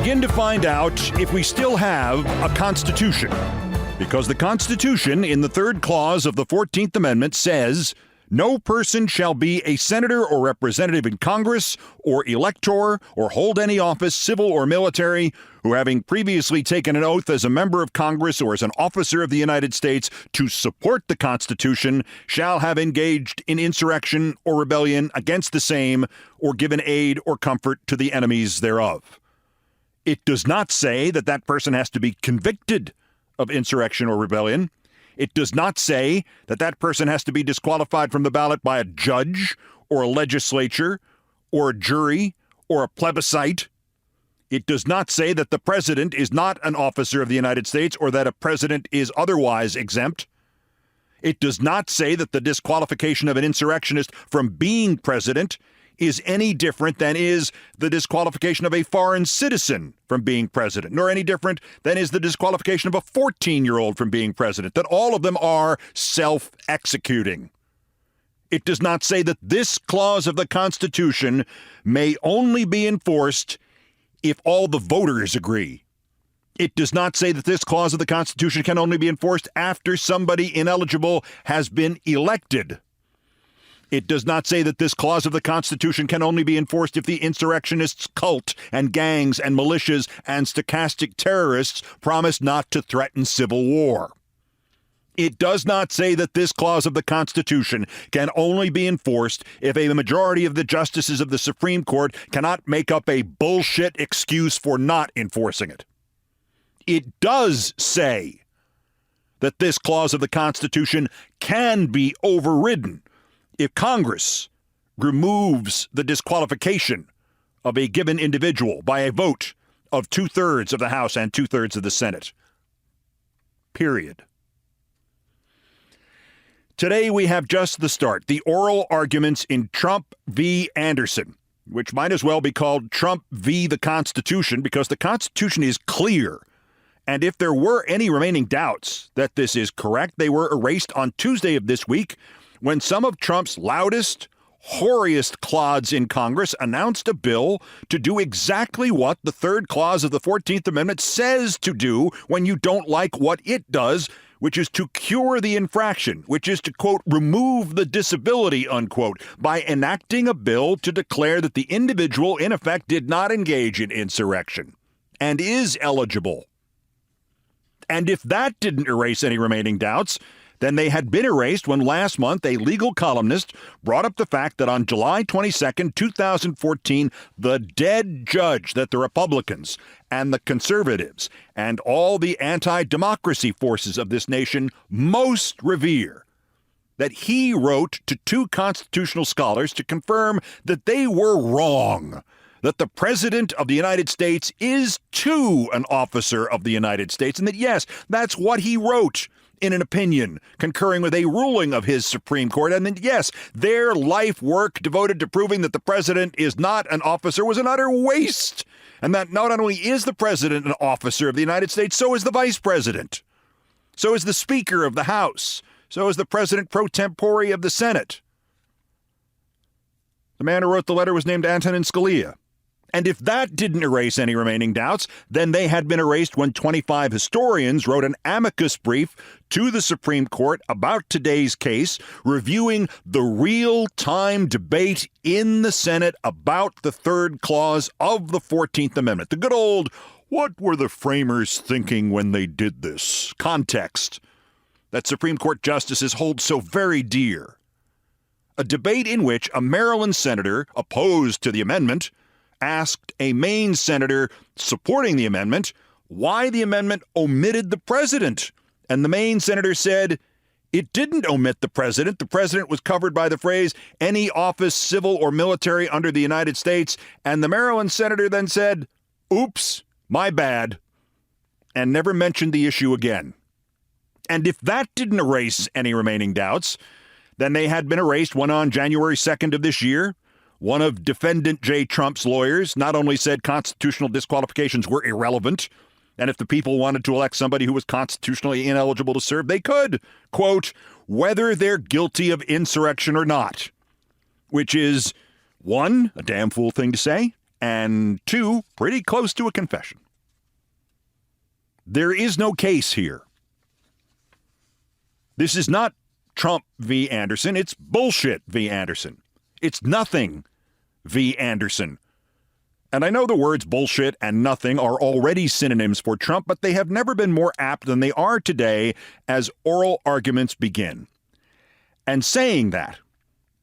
begin to find out if we still have a Constitution. Because the Constitution, in the third clause of the 14th Amendment, says, no person shall be a senator or representative in Congress or elector or hold any office, civil or military, who having previously taken an oath as a member of Congress or as an officer of the United States to support the Constitution shall have engaged in insurrection or rebellion against the same or given aid or comfort to the enemies thereof. It does not say that that person has to be convicted of insurrection or rebellion. It does not say that that person has to be disqualified from the ballot by a judge or a legislature or a jury or a plebiscite. It does not say that the president is not an officer of the United States or that a president is otherwise exempt. It does not say that the disqualification of an insurrectionist from being president is any different than is the disqualification of a foreign citizen from being president, nor any different than is the disqualification of a 14-year-old from being president, that all of them are self-executing. It does not say that this clause of the Constitution may only be enforced if all the voters agree. It does not say that this clause of the Constitution can only be enforced after somebody ineligible has been elected. It does not say that this clause of the Constitution can only be enforced if the insurrectionists' cult and gangs and militias and stochastic terrorists promise not to threaten civil war. It does not say that this clause of the Constitution can only be enforced if a majority of the justices of the Supreme Court cannot make up a bullshit excuse for not enforcing it. It does say that this clause of the Constitution can be overridden if Congress removes the disqualification of a given individual by a vote of 2/3 of the House and 2/3 of the Senate. Period. Today we have just the start, the oral arguments in Trump v. Anderson, which might as well be called Trump v. the Constitution, because the Constitution is clear. And if there were any remaining doubts that this is correct, they were erased on Tuesday of this week when some of Trump's loudest, hoariest clods in Congress announced a bill to do exactly what the third clause of the 14th Amendment says to do when you don't like what it does, which is to cure the infraction, which is to, quote, remove the disability, unquote, by enacting a bill to declare that the individual, in effect, did not engage in insurrection and is eligible. And if that didn't erase any remaining doubts, then they had been erased when last month a legal columnist brought up the fact that on July 22nd, 2014, the dead judge that the Republicans and the conservatives and all the anti-democracy forces of this nation most revere, that he wrote to two constitutional scholars to confirm that they were wrong, that the President of the United States is too an officer of the United States, and that, yes, that's what he wrote in an opinion concurring with a ruling of his Supreme Court, and that, yes, their life work devoted to proving that the president is not an officer was an utter waste, and that not only is the president an officer of the United States, so is the vice president, so is the Speaker of the House, so is the president pro tempore of the Senate. The man who wrote the letter was named Antonin Scalia. And if that didn't erase any remaining doubts, then they had been erased when 25 historians wrote an amicus brief to the Supreme Court about today's case, reviewing the real-time debate in the Senate about the third clause of the 14th Amendment. The good old, what were the framers thinking when they did this? Context that Supreme Court justices hold so very dear. A debate in which a Maryland senator opposed to the amendment asked a Maine senator supporting the amendment why the amendment omitted the president. And the Maine senator said, it didn't omit the president. The president was covered by the phrase, any office, civil or military under the United States. And the Maryland senator then said, oops, my bad, and never mentioned the issue again. And if that didn't erase any remaining doubts, then they had been erased when on January 2nd of this year, one of defendant J. Trump's lawyers not only said constitutional disqualifications were irrelevant, and if the people wanted to elect somebody who was constitutionally ineligible to serve, they could, quote, whether they're guilty of insurrection or not, which is, one, a damn fool thing to say, and 2, pretty close to a confession. There is no case here. This is not Trump v. Anderson. It's bullshit v. Anderson. It's nothing v. Anderson. And I know the words bullshit and nothing are already synonyms for Trump, but they have never been more apt than they are today as oral arguments begin. And saying that,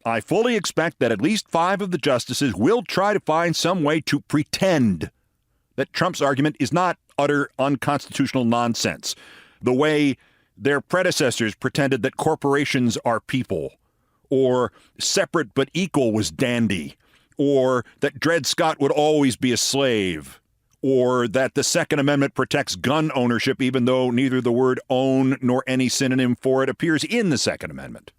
I fully expect that at least 5 of the justices will try to find some way to pretend that Trump's argument is not utter unconstitutional nonsense, the way their predecessors pretended that corporations are people, or separate but equal was dandy, or that Dred Scott would always be a slave, or that the Second Amendment protects gun ownership even though neither the word own nor any synonym for it appears in the Second Amendment.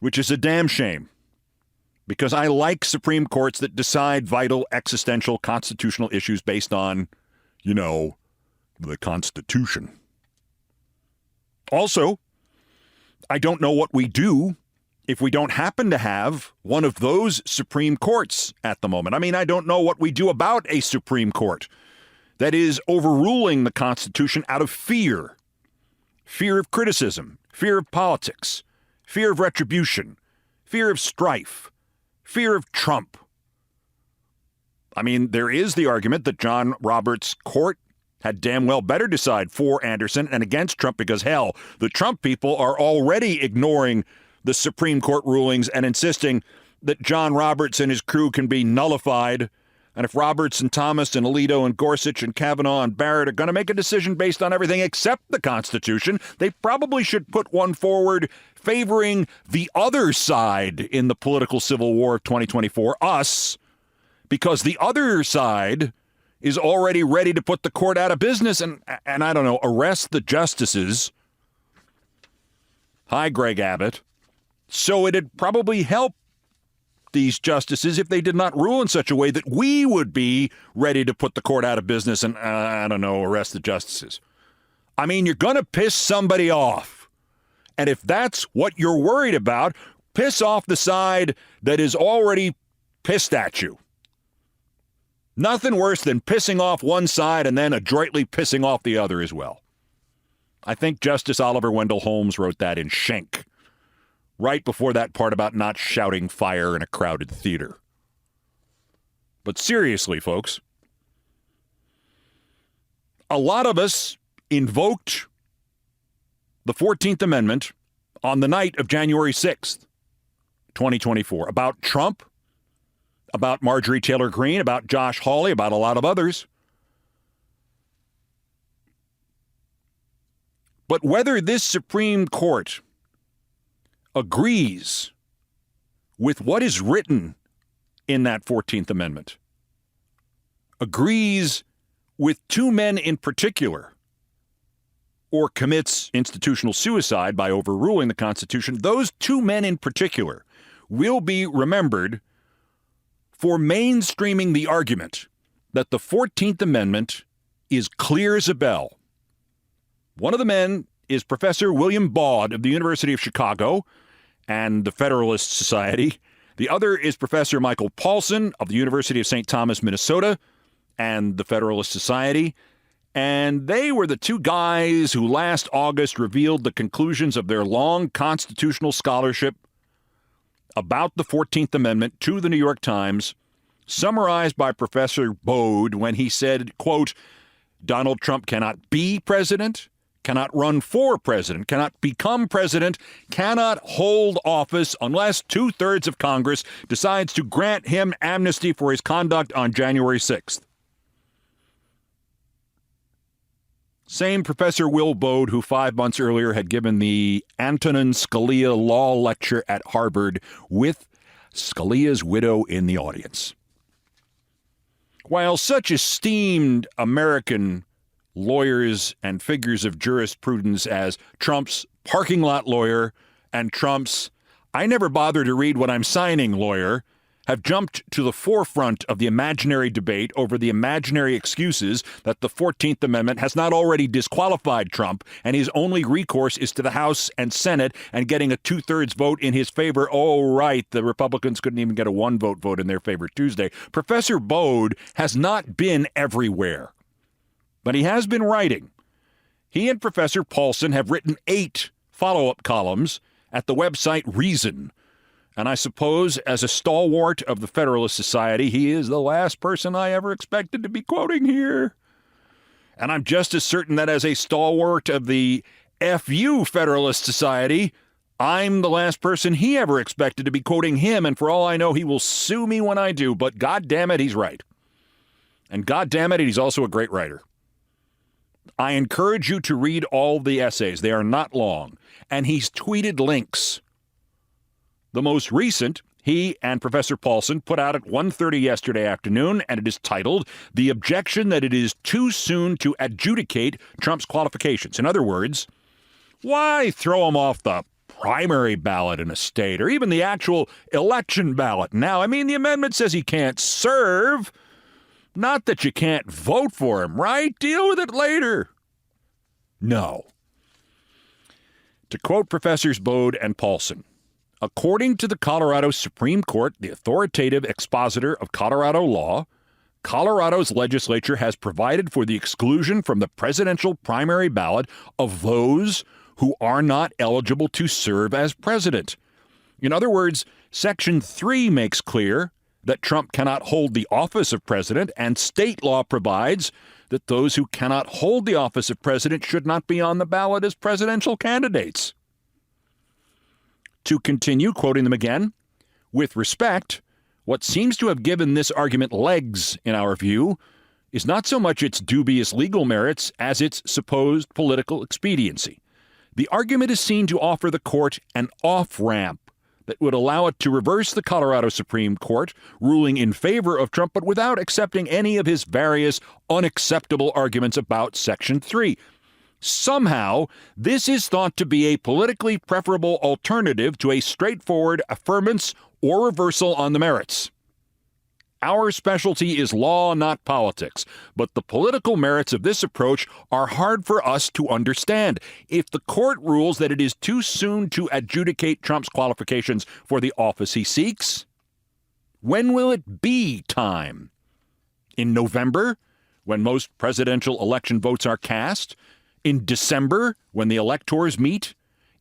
Which is a damn shame, because I like Supreme Courts that decide vital existential constitutional issues based on, the Constitution. Also, I don't know what we do if we don't happen to have one of those Supreme Courts at the moment. I mean, I don't know what we do about a Supreme Court that is overruling the Constitution out of fear. Fear of criticism, fear of politics, fear of retribution, fear of strife, fear of Trump. I mean, there is the argument that John Roberts' court had damn well better decide for Anderson and against Trump because, hell, the Trump people are already ignoring the Supreme Court rulings and insisting that John Roberts and his crew can be nullified. And if Roberts and Thomas and Alito and Gorsuch and Kavanaugh and Barrett are going to make a decision based on everything except the Constitution, they probably should put one forward favoring the other side in the political civil war of 2024, us, because the other side is already ready to put the court out of business and I don't know, arrest the justices. Hi, Greg Abbott. So it'd probably help these justices if they did not rule in such a way that we would be ready to put the court out of business and, arrest the justices. I mean, you're going to piss somebody off. And if that's what you're worried about, piss off the side that is already pissed at you. Nothing worse than pissing off one side and then adroitly pissing off the other as well. I think Justice Oliver Wendell Holmes wrote that in Schenck, right before that part about not shouting fire in a crowded theater. But seriously, folks, a lot of us invoked the 14th Amendment on the night of January 6th, 2024, about Trump, about Marjorie Taylor Greene, about Josh Hawley, about a lot of others. But whether this Supreme Court agrees with what is written in that 14th Amendment, agrees with 2 men in particular, or commits institutional suicide by overruling the Constitution, those 2 men in particular will be remembered for mainstreaming the argument that the 14th Amendment is clear as a bell. One of the men is Professor William Baude of the University of Chicago and the Federalist Society. The other is Professor Michael Paulson of the University of St. Thomas, Minnesota, and the Federalist Society. And they were the 2 guys who last August revealed the conclusions of their long constitutional scholarship about the 14th Amendment to the New York Times, summarized by Professor Baude when he said, quote, Donald Trump cannot be president, cannot run for president, cannot become president, cannot hold office unless 2/3 of Congress decides to grant him amnesty for his conduct on January 6th. Same Professor Will Baude who 5 months earlier had given the Antonin Scalia Law Lecture at Harvard with Scalia's widow in the audience. While such esteemed American lawyers and figures of jurisprudence as Trump's parking lot lawyer and Trump's I never bother to read what I'm signing lawyer have jumped to the forefront of the imaginary debate over the imaginary excuses that the 14th Amendment has not already disqualified Trump, and his only recourse is to the House and Senate and getting a 2/3 vote in his favor. Oh, right, the Republicans couldn't even get a 1-vote vote in their favor Tuesday. Professor Bode has not been everywhere, but he has been writing. He and Professor Paulson have written 8 follow-up columns at the website Reason. And I suppose as a stalwart of the Federalist Society, he is the last person I ever expected to be quoting here. And I'm just as certain that as a stalwart of the FU Federalist Society, I'm the last person he ever expected to be quoting him. And for all I know, he will sue me when I do. But God damn it, he's right. And God damn it, he's also a great writer. I encourage you to read all the essays. They are not long. And he's tweeted links. The most recent, he and Professor Paulson put out at 1:30 yesterday afternoon, and it is titled, "The Objection That It Is Too Soon to Adjudicate Trump's Qualifications." In other words, why throw him off the primary ballot in a state or even the actual election ballot now? I mean, the amendment says he can't serve, not that you can't vote for him, right? Deal with it later. No. To quote Professors Bode and Paulson, according to the Colorado Supreme Court, the authoritative expositor of Colorado law, Colorado's legislature has provided for the exclusion from the presidential primary ballot of those who are not eligible to serve as president. In other words, Section 3 makes clear that Trump cannot hold the office of president, and state law provides that those who cannot hold the office of president should not be on the ballot as presidential candidates. To continue, quoting them again, with respect, what seems to have given this argument legs, in our view, is not so much its dubious legal merits as its supposed political expediency. The argument is seen to offer the court an off-ramp that would allow it to reverse the Colorado Supreme Court, ruling in favor of Trump, but without accepting any of his various unacceptable arguments about Section 3. Somehow, this is thought to be a politically preferable alternative to a straightforward affirmance or reversal on the merits. Our specialty is law, not politics, but the political merits of this approach are hard for us to understand. If the court rules that it is too soon to adjudicate Trump's qualifications for the office he seeks, when will it be time? In November, when most presidential election votes are cast? In December, when the electors meet?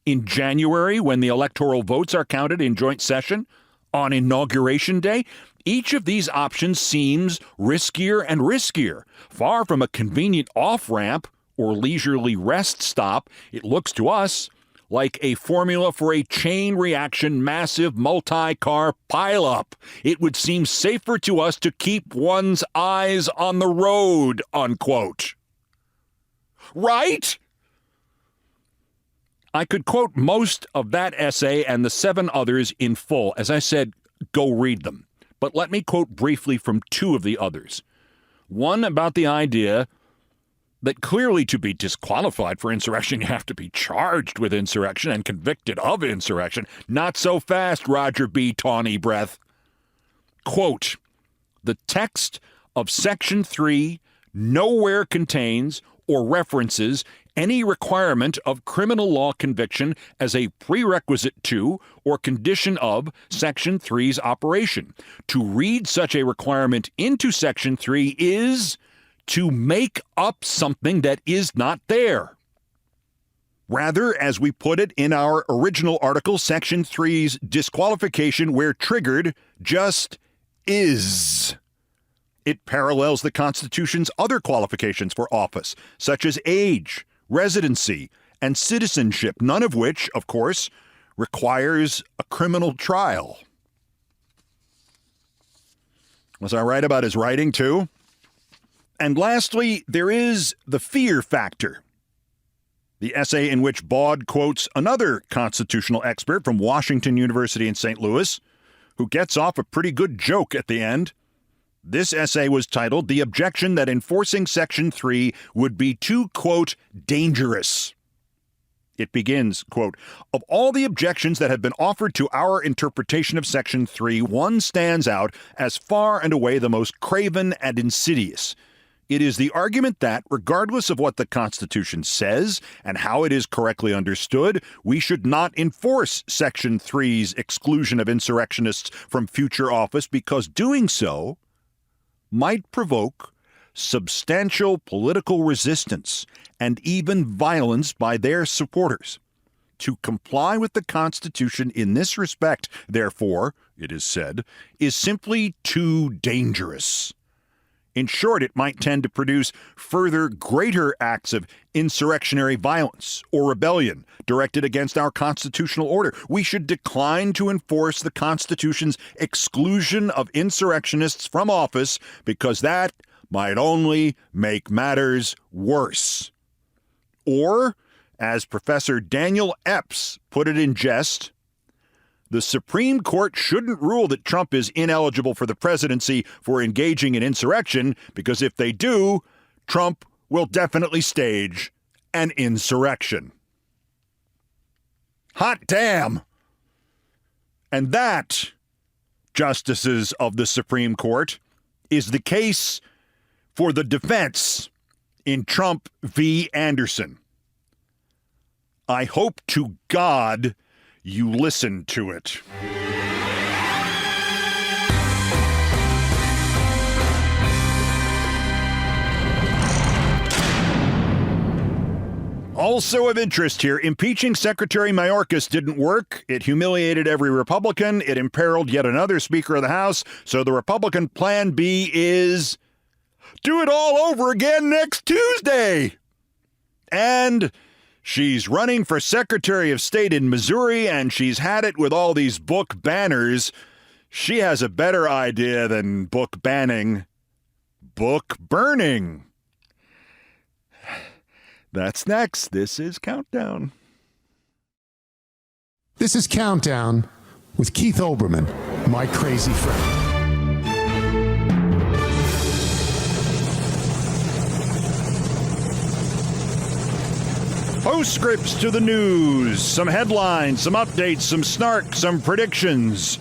In January, when the electoral votes are counted in joint session? On Inauguration Day? Each of these options seems riskier and riskier. Far from a convenient off-ramp or leisurely rest stop, it looks to us like a formula for a chain reaction massive multi-car pileup. It would seem safer to us to keep one's eyes on the road, unquote. Right? I could quote most of that essay and the 7 others in full. As I said, go read them. But let me quote briefly from 2 of the others. One about the idea that clearly to be disqualified for insurrection, you have to be charged with insurrection and convicted of insurrection. Not so fast, Roger B. Tawny Breath. Quote, the text of Section 3 nowhere contains or references any requirement of criminal law conviction as a prerequisite to or condition of Section 3's operation. To read such a requirement into Section 3 is to make up something that is not there. Rather, as we put it in our original article, Section 3's disqualification, where triggered, just is. It parallels the Constitution's other qualifications for office, such as age, residency, and citizenship, none of which, of course, requires a criminal trial. Was I right about his writing, too? And lastly, there is the fear factor. The essay in which Baud quotes another constitutional expert from Washington University in St. Louis, who gets off a pretty good joke at the end. This essay was titled, "The Objection That Enforcing Section 3 Would Be Too, quote, dangerous." It begins, quote, "Of all the objections that have been offered to our interpretation of Section 3, one stands out as far and away the most craven and insidious. It is the argument that, regardless of what the Constitution says and how it is correctly understood, we should not enforce Section 3's exclusion of insurrectionists from future office because doing so might provoke substantial political resistance and even violence by their supporters. To comply with the Constitution in this respect, therefore, it is said, is simply too dangerous. In short, it might tend to produce further greater acts of insurrectionary violence or rebellion directed against our constitutional order. We should decline to enforce the Constitution's exclusion of insurrectionists from office because that might only make matters worse." Or, as Professor Daniel Epps put it in jest, "The Supreme Court shouldn't rule that Trump is ineligible for the presidency for engaging in insurrection, because if they do, Trump will definitely stage an insurrection." Hot damn! And that, justices of the Supreme Court, is the case for the defense in Trump v. Anderson. I hope to God you listen to it. Also of interest here, impeaching Secretary Mayorkas didn't work. It humiliated every Republican. It imperiled yet another Speaker of the House. So the Republican plan B is do it all over again next Tuesday. And she's running for Secretary of State in Missouri, and she's had it with all these book banners. She has a better idea than book banning. Book burning. That's next. This is Countdown. This is Countdown with Keith Olbermann, my crazy friend. Postscripts to the news, some headlines, some updates, some snark, some predictions.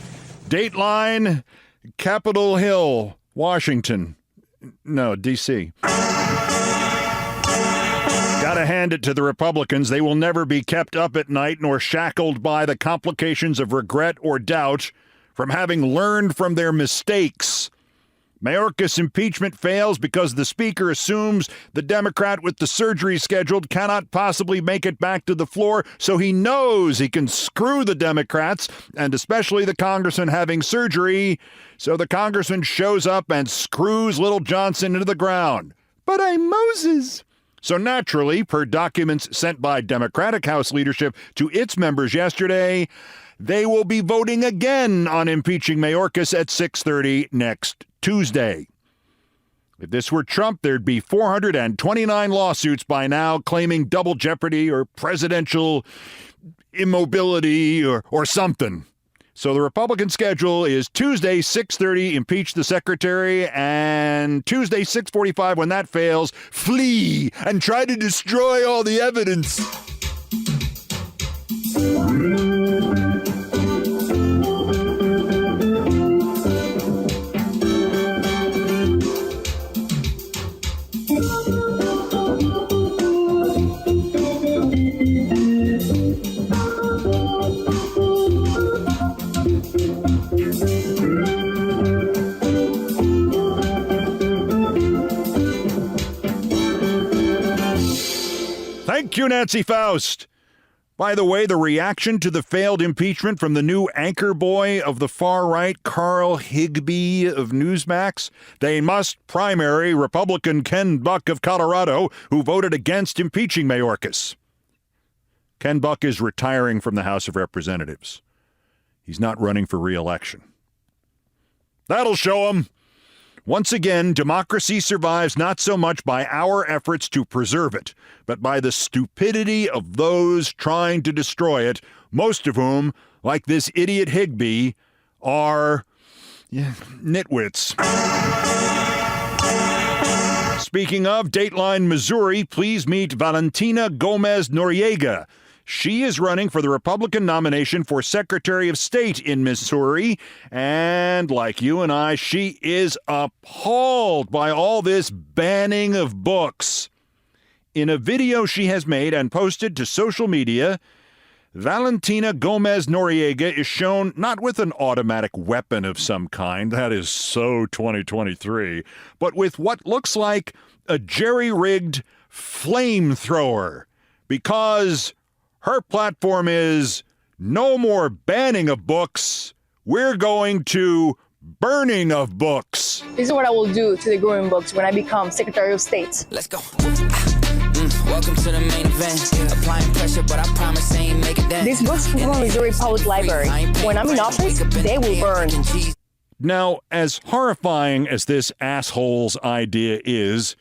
Dateline, Capitol Hill, Washington. No, D.C. Gotta hand it to the Republicans. They will never be kept up at night nor shackled by the complications of regret or doubt from having learned from their mistakes. Mayorkas impeachment fails because the Speaker assumes the Democrat with the surgery scheduled cannot possibly make it back to the floor, so he knows he can screw the Democrats, and especially the congressman having surgery, so the congressman shows up and screws Little Johnson into the ground. But I'm Moses. So naturally, per documents sent by Democratic House leadership to its members yesterday, they will be voting again on impeaching Mayorkas at 6:30 next Tuesday. If this were Trump, there'd be 429 lawsuits by now claiming double jeopardy or presidential immobility or something. So the Republican schedule is Tuesday, 6:30, impeach the secretary, and Tuesday, 6:45, when that fails, flee and try to destroy all the evidence. Thank you, Nancy Faust. By the way, the reaction to the failed impeachment from the new anchor boy of the far right, Carl Higbee of Newsmax, they must primary Republican Ken Buck of Colorado, who voted against impeaching Mayorkas. Ken Buck is retiring from the House of Representatives. He's not running for re-election. That'll show him. Once again, democracy survives not so much by our efforts to preserve it, but by the stupidity of those trying to destroy it, most of whom, like this idiot Higbee, are nitwits. Speaking of Dateline, Missouri, please meet Valentina Gomez Noriega. She is running for the Republican nomination for Secretary of State in Missouri. And like you and I, she is appalled by all this banning of books. In a video she has made and posted to social media, Valentina Gomez Noriega is shown not with an automatic weapon of some kind, that is so 2023, but with what looks like a jerry-rigged flamethrower, because her platform is no more banning of books, we're going to burning of books. This is what I will do to the growing books when I become Secretary of State. Let's go. Welcome to the main event. Applying pressure, but I promise I ain't make it down. These books come from Missouri Public Library. When I'm in office, they will burn. Now, as horrifying as this asshole's idea is,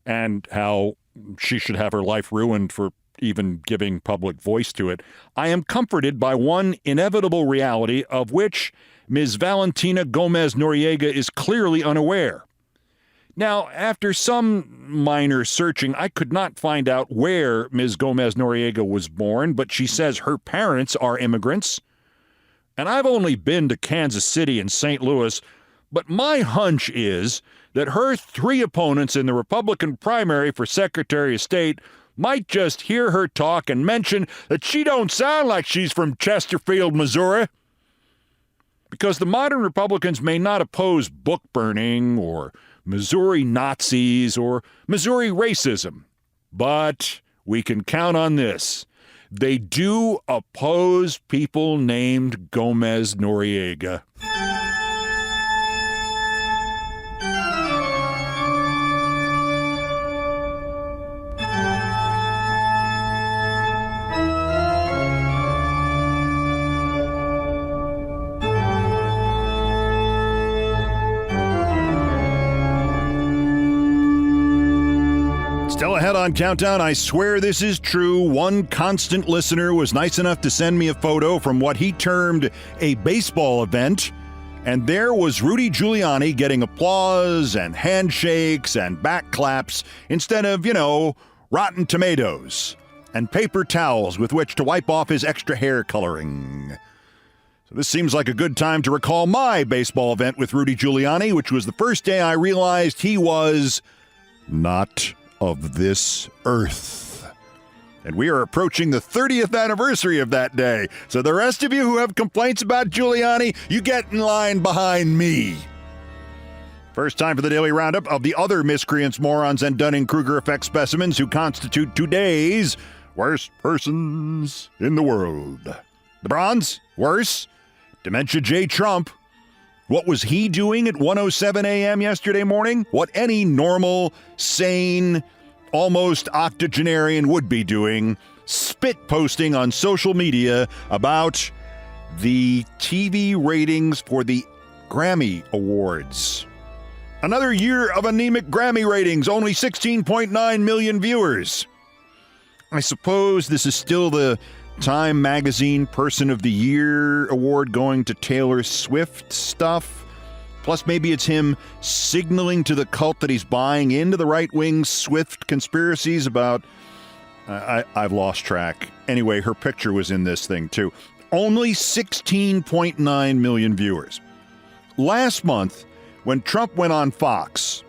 and how she should have her life ruined for even giving public voice to it, I am comforted by one inevitable reality of which Ms. Valentina Gomez Noriega is clearly unaware. Now, after some minor searching, I could not find out where Ms. Gomez Noriega was born, but she says her parents are immigrants. And I've only been to Kansas City and St. Louis, but my hunch is that her three opponents in the Republican primary for Secretary of State might just hear her talk and mention that she don't sound like she's from Chesterfield, Missouri. Because the modern Republicans may not oppose book burning or Missouri Nazis or Missouri racism, but we can count on this. They do oppose people named Gomez Noriega. Still ahead on Countdown, I swear this is true. One constant listener was nice enough to send me a photo from what he termed a baseball event, and there was Rudy Giuliani getting applause and handshakes and back claps instead of, Rotten Tomatoes and paper towels with which to wipe off his extra hair coloring. So this seems like a good time to recall my baseball event with Rudy Giuliani, which was the first day I realized he was not of this earth. And we are approaching the 30th anniversary of that day. So the rest of you who have complaints about Giuliani, you get in line behind me. First time for the daily roundup of the other miscreants, morons, and Dunning-Kruger effect specimens who constitute today's worst persons in the world. The Bronze, worse. Dementia J. Trump. What was he doing at 1:07 a.m. yesterday morning? What any normal, sane, almost octogenarian would be doing, spit posting on social media about the TV ratings for the Grammy Awards. Another year of anemic Grammy ratings, only 16.9 million viewers. I suppose this is still the Time Magazine Person of the Year award going to Taylor Swift stuff. Plus, maybe it's him signaling to the cult that he's buying into the right-wing Swift conspiracies about... I've lost track. Anyway, her picture was in this thing, too. Only 16.9 million viewers. Last month, when Trump went on Fox,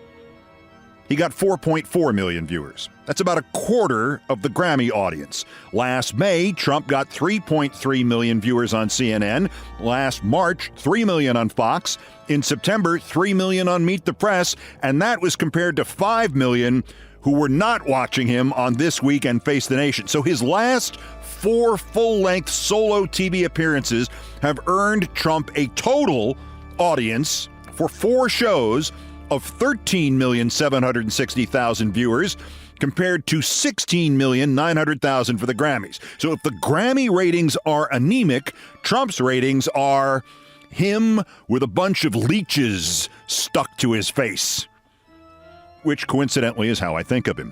he got 4.4 million viewers. That's about a quarter of the Grammy audience. Last May, Trump got 3.3 million viewers on CNN. Last March, 3 million on Fox. In September, 3 million on Meet the Press. And that was compared to 5 million who were not watching him on This Week and Face the Nation. So his last 4 full-length solo TV appearances have earned Trump a total audience for 4 shows of 13,760,000 viewers, compared to 16,900,000 for the Grammys. So if the Grammy ratings are anemic, Trump's ratings are him with a bunch of leeches stuck to his face, which coincidentally is how I think of him.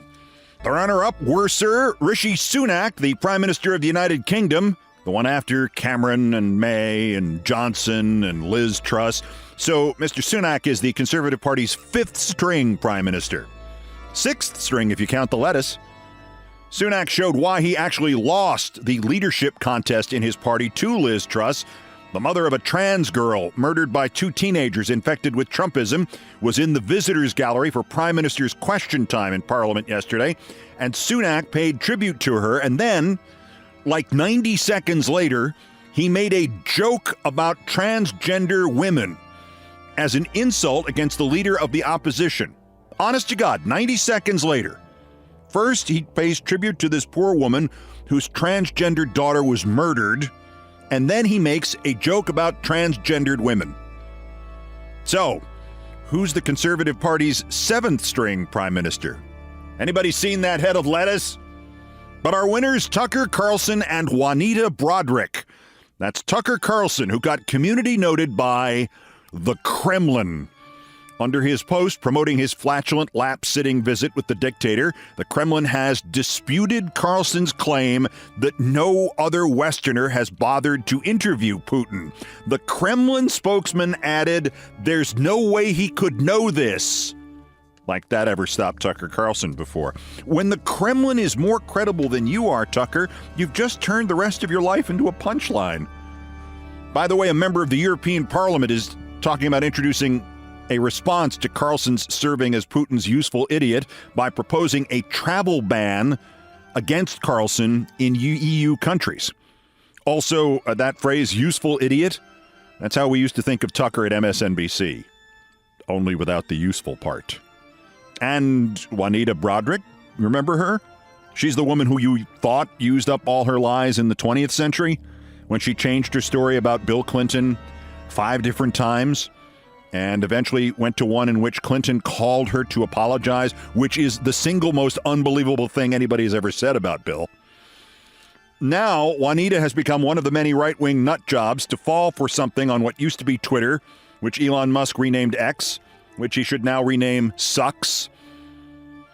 The runner-up, worser, Rishi Sunak, the Prime Minister of the United Kingdom, the one after Cameron and May and Johnson and Liz Truss. So Mr. Sunak is the Conservative Party's 5th string Prime Minister. 6th string if you count the lettuce. Sunak showed why he actually lost the leadership contest in his party to Liz Truss. The mother of a trans girl murdered by 2 teenagers infected with Trumpism was in the visitors gallery for Prime Minister's question time in Parliament yesterday, and Sunak paid tribute to her, and then, like 90 seconds later, he made a joke about transgender women as an insult against the leader of the opposition. Honest to God, 90 seconds later. First, he pays tribute to this poor woman whose transgender daughter was murdered, and then he makes a joke about transgendered women. So, who's the Conservative Party's 7th string prime minister? Anybody seen that head of lettuce? But our winners, Tucker Carlson and Juanita Broaddrick. That's Tucker Carlson, who got community noted by the Kremlin. Under his post promoting his flatulent lap-sitting visit with the dictator, the Kremlin has disputed Carlson's claim that no other Westerner has bothered to interview Putin. The Kremlin spokesman added, "There's no way he could know this." Like that ever stopped Tucker Carlson before. When the Kremlin is more credible than you are, Tucker, you've just turned the rest of your life into a punchline. By the way, a member of the European Parliament is talking about introducing a response to Carlson's serving as Putin's useful idiot by proposing a travel ban against Carlson in EU countries. Also, that phrase, useful idiot, that's how we used to think of Tucker at MSNBC, only without the useful part. And Juanita Broaddrick, remember her? She's the woman who you thought used up all her lies in the 20th century when she changed her story about Bill Clinton 5 different times and eventually went to one in which Clinton called her to apologize, which is the single most unbelievable thing anybody has ever said about Bill. Now, Juanita has become one of the many right-wing nut jobs to fall for something on what used to be Twitter, which Elon Musk renamed X, which he should now rename Sucks.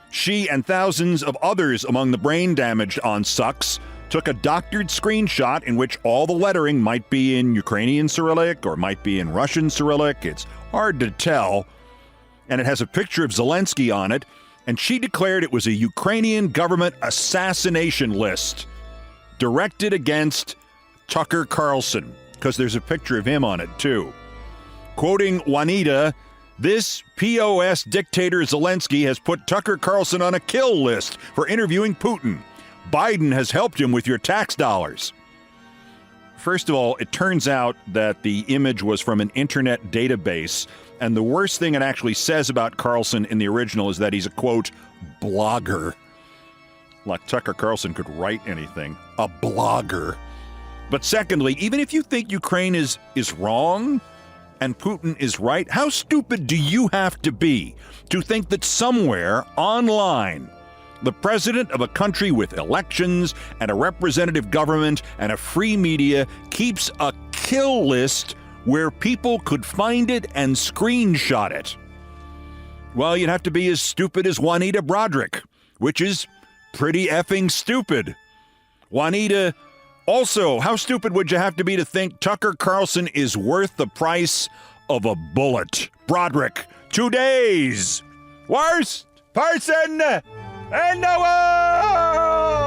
She and thousands of others among the brain damaged on Sucks took a doctored screenshot in which all the lettering might be in Ukrainian Cyrillic or might be in Russian Cyrillic. It's hard to tell. And it has a picture of Zelensky on it. And she declared it was a Ukrainian government assassination list directed against Tucker Carlson, because there's a picture of him on it, too. Quoting Juanita, "This POS dictator Zelensky has put Tucker Carlson on a kill list for interviewing Putin. Biden has helped him with your tax dollars." First of all, it turns out that the image was from an internet database, and the worst thing it actually says about Carlson in the original is that he's a, quote, blogger. Like Tucker Carlson could write anything. A blogger. But secondly, even if you think Ukraine is wrong and Putin is right, how stupid do you have to be to think that somewhere online the president of a country with elections and a representative government and a free media keeps a kill list where people could find it and screenshot it? Well, you'd have to be as stupid as Juanita Broaddrick, which is pretty effing stupid. Juanita, also, how stupid would you have to be to think Tucker Carlson is worth the price of a bullet? Broaddrick, 2 days. Worst person in the world!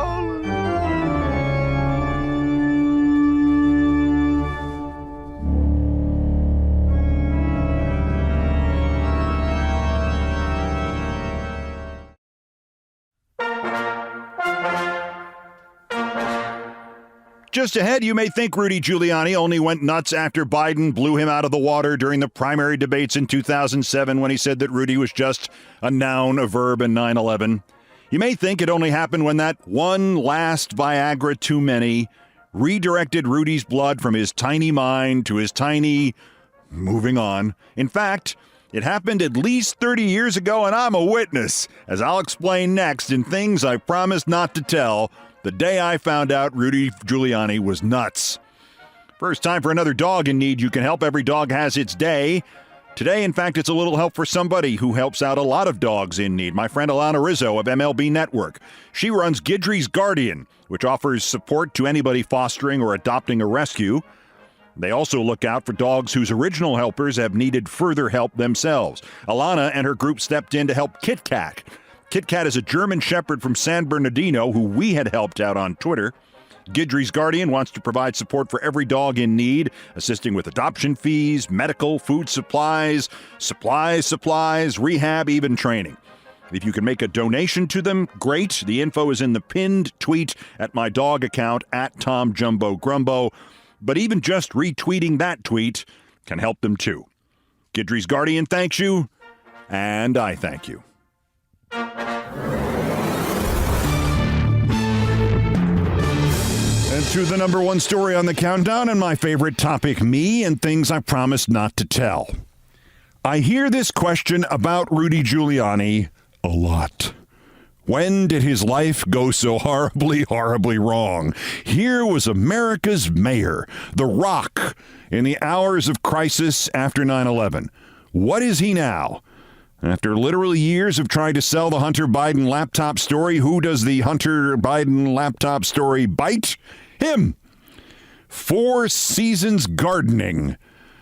Just ahead, you may think Rudy Giuliani only went nuts after Biden blew him out of the water during the primary debates in 2007 when he said that Rudy was just a noun, a verb, and 9/11. You may think it only happened when that one last Viagra too many redirected Rudy's blood from his tiny mind to his tiny moving on. In fact, it happened at least 30 years ago, and I'm a witness, as I'll explain next in Things I Promised Not to Tell, the day I found out Rudy Giuliani was nuts. First, time for another dog in need. You can help. Every dog has its day. Today, in fact, it's a little help for somebody who helps out a lot of dogs in need. My friend Alana Rizzo of MLB Network. She runs Guidry's Guardian, which offers support to anybody fostering or adopting a rescue. They also look out for dogs whose original helpers have needed further help themselves. Alana and her group stepped in to help Kit Kat. Kit Kat is a German Shepherd from San Bernardino who we had helped out on Twitter. Guidry's Guardian wants to provide support for every dog in need, assisting with adoption fees, medical, food supplies, rehab, even training. If you can make a donation to them, great. The info is in the pinned tweet at my dog account, at TomJumboGrumbo. But even just retweeting that tweet can help them too. Guidry's Guardian thanks you, and I thank you. And to the number one story on the countdown and my favorite topic, me and things I promised not to tell. I hear this question about Rudy Giuliani a lot. When did his life go so horribly, horribly wrong? Here was America's mayor, the Rock, in the hours of crisis after 9/11. What is he now? After literally years of trying to sell the Hunter Biden laptop story, who does the Hunter Biden laptop story bite? Him. 4 seasons gardening.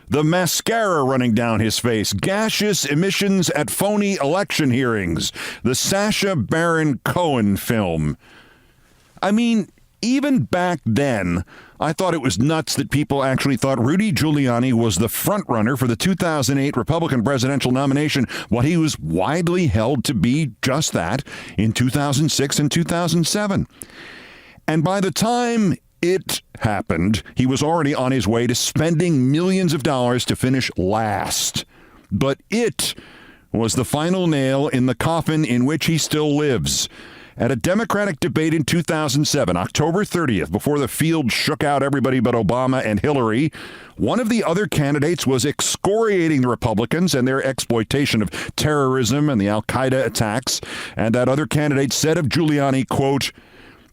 The mascara running down his face. Gaseous emissions at phony election hearings. The Sacha Baron Cohen film. I mean, even back then, I thought it was nuts that people actually thought Rudy Giuliani was the frontrunner for the 2008 Republican presidential nomination, while he was widely held to be just that in 2006 and 2007. And by the time it happened, he was already on his way to spending millions of dollars to finish last. But it was the final nail in the coffin in which he still lives. At a Democratic debate in 2007, October 30th, before the field shook out everybody but Obama and Hillary, one of the other candidates was excoriating the Republicans and their exploitation of terrorism and the Al-Qaeda attacks. And that other candidate said of Giuliani, quote,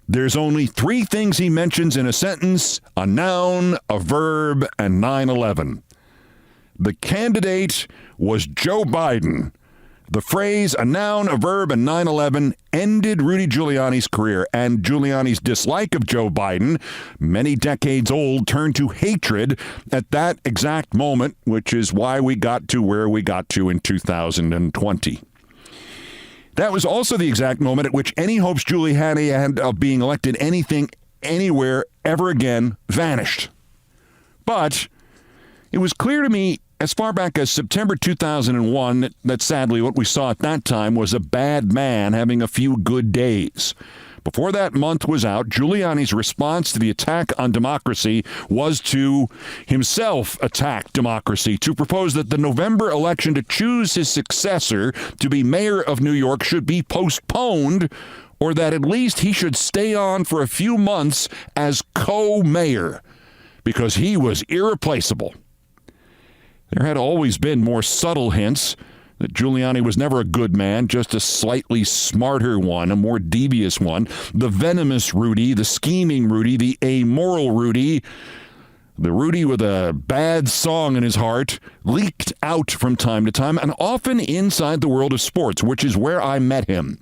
"There's only 3 things he mentions in a sentence: a noun, a verb, and 9/11. The candidate was Joe Biden. The phrase, a noun, a verb, and 9/11 ended Rudy Giuliani's career, and Giuliani's dislike of Joe Biden, many decades old, turned to hatred at that exact moment, which is why we got to where we got to in 2020. That was also the exact moment at which any hopes Giuliani had of being elected anything, anywhere, ever again vanished. But it was clear to me as far back as September 2001 that sadly what we saw at that time was a bad man having a few good days. Before that month was out, Giuliani's response to the attack on democracy was to himself attack democracy, to propose that the November election to choose his successor to be mayor of New York should be postponed, or that at least he should stay on for a few months as co-mayor, because he was irreplaceable. There had always been more subtle hints that Giuliani was never a good man, just a slightly smarter one, a more devious one. The venomous Rudy, the scheming Rudy, the amoral Rudy, the Rudy with a bad song in his heart, leaked out from time to time, and often inside the world of sports, which is where I met him.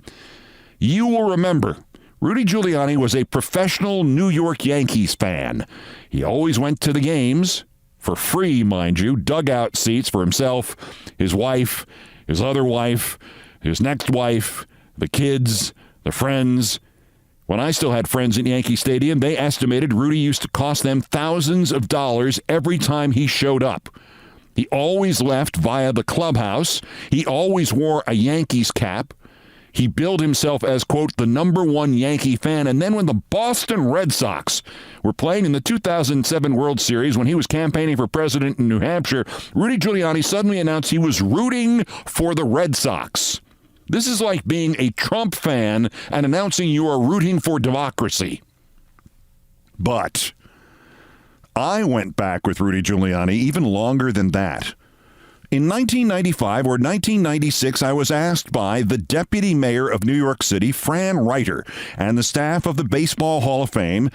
You will remember, Rudy Giuliani was a professional New York Yankees fan. He always went to the games, for free, mind you, dugout seats for himself, his wife, his other wife, his next wife, the kids, the friends. When I still had friends in Yankee Stadium, they estimated Rudy used to cost them thousands of dollars every time he showed up. He always left via the clubhouse. He always wore a Yankees cap. He billed himself as, quote, the number one Yankee fan. And then when the Boston Red Sox were playing in the 2007 World Series, when he was campaigning for president in New Hampshire, Rudy Giuliani suddenly announced he was rooting for the Red Sox. This is like being a Trump fan and announcing you are rooting for democracy. But I went back with Rudy Giuliani even longer than that. In 1995 or 1996, I was asked by the deputy mayor of New York City, Fran Reiter, and the staff of the Baseball Hall of Fame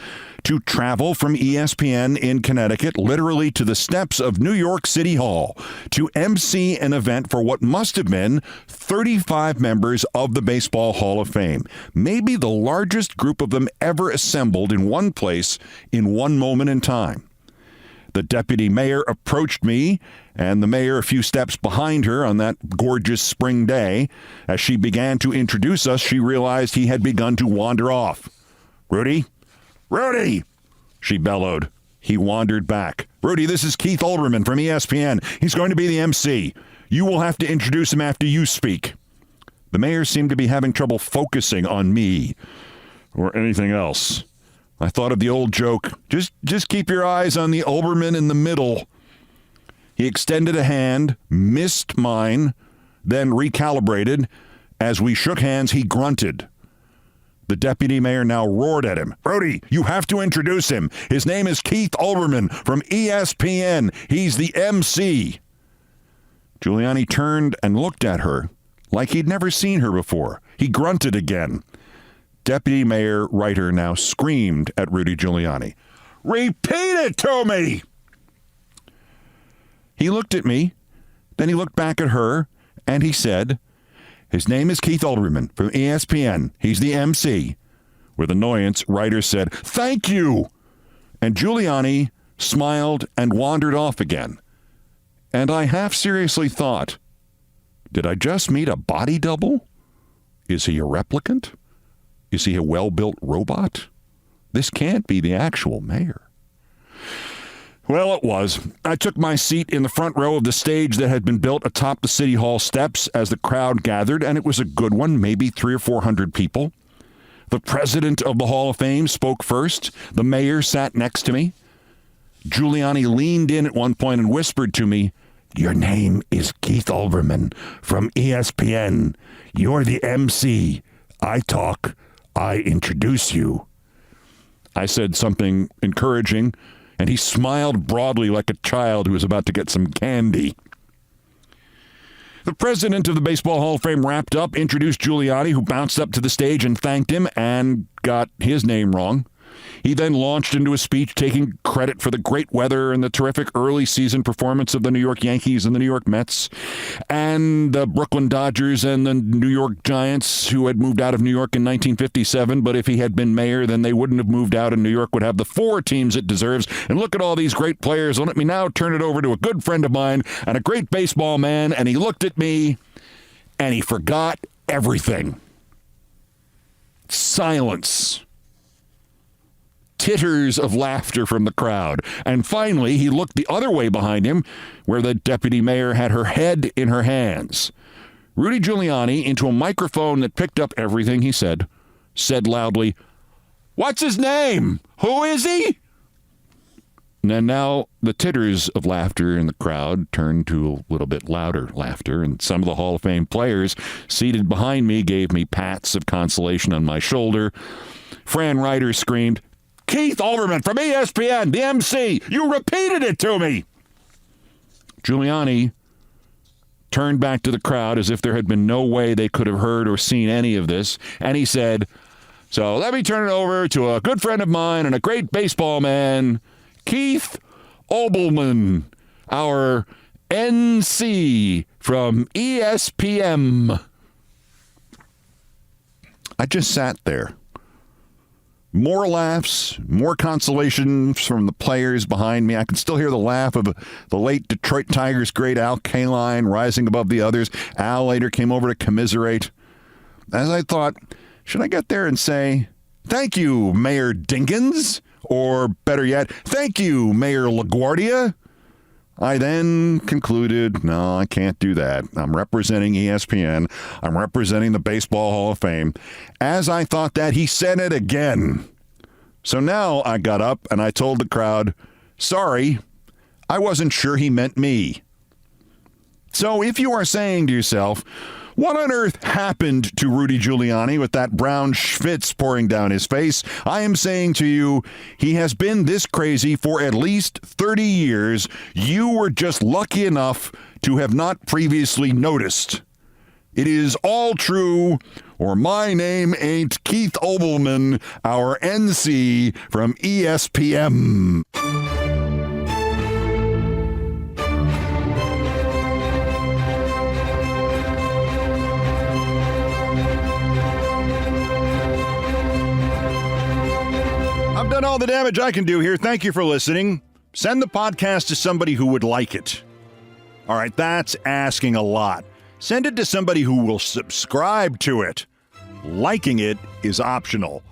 to travel from ESPN in Connecticut literally to the steps of New York City Hall to MC an event for what must have been 35 members of the Baseball Hall of Fame, maybe the largest group of them ever assembled in one place in one moment in time. The deputy mayor approached me and the mayor a few steps behind her on that gorgeous spring day. As she began to introduce us, she realized he had begun to wander off. Rudy? Rudy! She bellowed. He wandered back. Rudy, this is Keith Olbermann from ESPN. He's going to be the MC. You will have to introduce him after you speak. The mayor seemed to be having trouble focusing on me or anything else. I thought of the old joke, just keep your eyes on the Olbermann in the middle. He extended a hand, missed mine, then recalibrated. As we shook hands, he grunted. The deputy mayor now roared at him. Rudy, you have to introduce him. His name is Keith Olbermann from ESPN. He's the MC. Giuliani turned and looked at her like he'd never seen her before. He grunted again. Deputy Mayor Reiter now screamed at Rudy Giuliani. Repeat it to me! He looked at me, then he looked back at her, and he said, his name is Keith Olbermann from ESPN. He's the MC. With annoyance, Reiter said, thank you! And Giuliani smiled and wandered off again. And I half seriously thought, did I just meet a body double? Is he a replicant? Is he a well-built robot? This can't be the actual mayor. Well, it was. I took my seat in the front row of the stage that had been built atop the City Hall steps as the crowd gathered, and it was a good one, maybe 300 or 400 people. The president of the Hall of Fame spoke first. The mayor sat next to me. Giuliani leaned in at one point and whispered to me, your name is Keith Olbermann from ESPN. You're the MC. I talk. I introduce you. I said something encouraging, and he smiled broadly like a child who was about to get some candy. The president of the Baseball Hall of Fame wrapped up, introduced Giuliani, who bounced up to the stage and thanked him and got his name wrong. He then launched into a speech taking credit for the great weather and the terrific early season performance of the New York Yankees and the New York Mets and the Brooklyn Dodgers and the New York Giants, who had moved out of New York in 1957. But if he had been mayor, then they wouldn't have moved out, and New York would have the 4 teams it deserves. And look at all these great players. Let me now turn it over to a good friend of mine and a great baseball man. And he looked at me and he forgot everything. Silence. Titters of laughter from the crowd. And finally, he looked the other way behind him, where the deputy mayor had her head in her hands. Rudy Giuliani, into a microphone that picked up everything he said loudly, what's his name? Who is he? And now the titters of laughter in the crowd turned to a little bit louder laughter, and some of the Hall of Fame players seated behind me gave me pats of consolation on my shoulder. Fran Reiter screamed, Keith Olbermann from ESPN, the MC. You repeated it to me. Giuliani turned back to the crowd as if there had been no way they could have heard or seen any of this, and he said, so let me turn it over to a good friend of mine and a great baseball man, Keith Olbermann, our NC from ESPN. I just sat there. More laughs, more consolation from the players behind me. I can still hear the laugh of the late Detroit Tigers great Al Kaline rising above the others. Al later came over to commiserate. As I thought, should I get there and say, thank you, Mayor Dinkins? Or better yet, thank you, Mayor LaGuardia? I then concluded, no, I can't do that. I'm representing ESPN. I'm representing the Baseball Hall of Fame. As I thought that, he said it again. So now I got up and I told the crowd, sorry, I wasn't sure he meant me. So if you are saying to yourself, what on earth happened to Rudy Giuliani with that brown schwitz pouring down his face? I am saying to you, he has been this crazy for at least 30 years. You were just lucky enough to have not previously noticed. It is all true, or my name ain't Keith Olbermann, our NC from ESPN. I've done all the damage I can do here. Thank you for listening. Send the podcast to somebody who would like it. All right, that's asking a lot. Send it to somebody who will subscribe to it. Liking it is optional.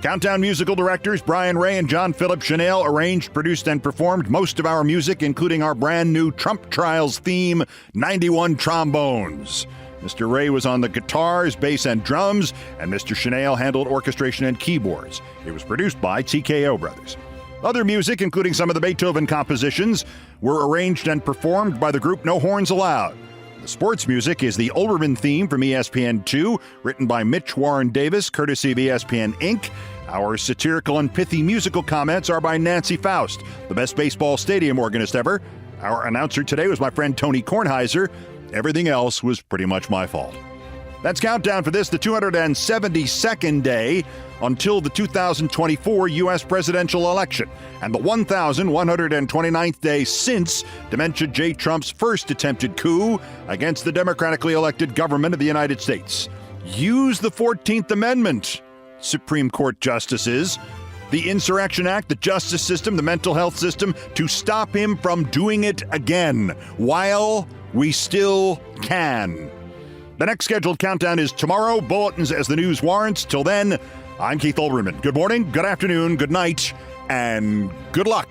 Countdown musical directors Brian Ray and John Philip Chanel arranged, produced, and performed most of our music, including our brand new Trump Trials theme, 91 Trombones. Mr. Ray was on the guitars, bass, and drums, and Mr. Chanel handled orchestration and keyboards. It was produced by TKO Brothers. Other music, including some of the Beethoven compositions, were arranged and performed by the group No Horns Allowed. The sports music is the Olbermann theme from ESPN2, written by Mitch Warren Davis, courtesy of ESPN Inc. Our satirical and pithy musical comments are by Nancy Faust, the best baseball stadium organist ever. Our announcer today was my friend Tony Kornheiser. Everything else was pretty much my fault. That's Countdown for this, the 272nd day until the 2024 U.S. presidential election, and the 1,129th day since Dementia J. Trump's first attempted coup against the democratically elected government of the United States. Use the 14th Amendment, Supreme Court justices, the Insurrection Act, the justice system, the mental health system, to stop him from doing it again while we still can. The next scheduled countdown is tomorrow. Bulletins as the news warrants. Till then, I'm Keith Olbermann. Good morning, good afternoon, good night, and good luck.